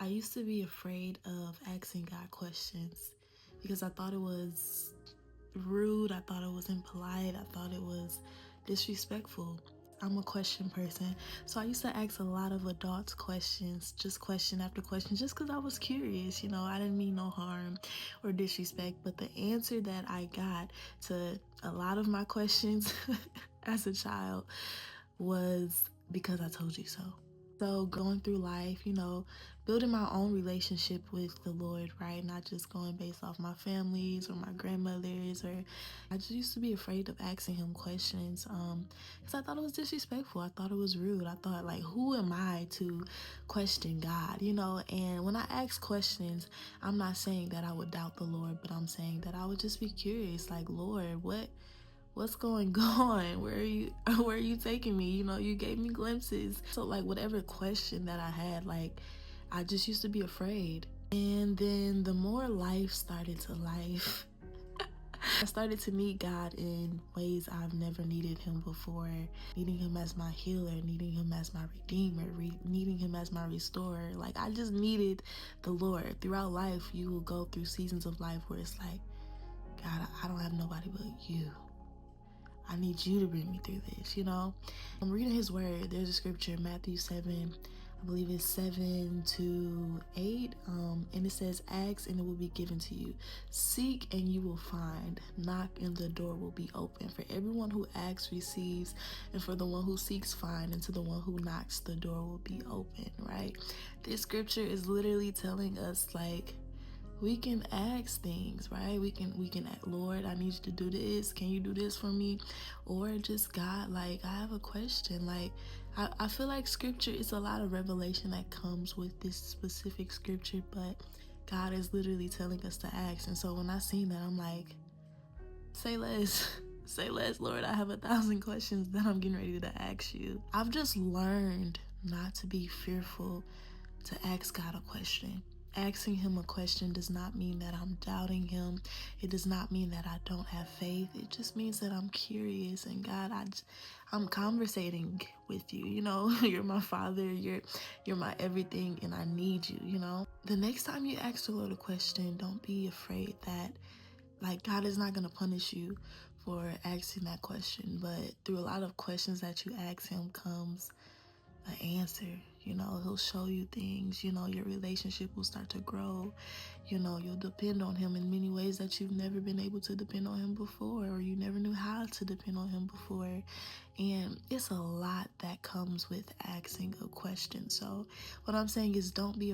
I used to be afraid of asking God questions because I thought it was rude, I thought it was impolite, I thought it was disrespectful. I'm a question person. So I used to ask a lot of adults questions, just question after question, just because I was curious. I didn't mean no harm or disrespect. But the answer that I got to a lot of my questions as a child was because I told you so. So going through life, building my own relationship with the Lord, right? Not just going based off my family's or my grandmother's, or I just used to be afraid of asking him questions because I thought it was disrespectful. I thought it was rude. I thought, like, who am I to question God, And when I ask questions, I'm not saying that I would doubt the Lord, but I'm saying that I would just be curious, like, Lord, what's going on? Where are you taking me? You gave me glimpses. So like whatever question that I had, like I just used to be afraid. And then the more life started to life, I started to meet God in ways I've never needed him before. Needing him as my healer, needing him as my redeemer, needing him as my restorer. Like I just needed the Lord. Throughout life, you will go through seasons of life where it's like, God, I don't have nobody but you. I need you to bring me through this, I'm reading his word. There's a scripture, Matthew 7, I believe it's 7-8. And it says, ask and it will be given to you. Seek and you will find. Knock and the door will be open. For everyone who asks receives, and for the one who seeks find, and to the one who knocks the door will be open, right? This scripture is literally telling us, like, we can ask things, right? We can Lord, I need you to do this. Can you do this for me? Or just, God, like, I have a question. Like, I feel like scripture is a lot of revelation that comes with this specific scripture, but God is literally telling us to ask. And so when I seen that, I'm like, say less. Say less, Lord. I have 1,000 questions that I'm getting ready to ask you. I've just learned not to be fearful to ask God a question. Asking him a question does not mean that I'm doubting him. It does not mean that I don't have faith. It just means that I'm curious, and God, I'm conversating with you. You're my father. You're my everything, and I need you. The next time you ask the Lord a question, don't be afraid that, like, God is not gonna punish you for asking that question. But through a lot of questions that you ask him comes an answer. He'll show you things. Your relationship will start to grow. You'll depend on him in many ways that you've never been able to depend on him before, or you never knew how to depend on him before. And it's a lot that comes with asking a question. So what I'm saying is, don't be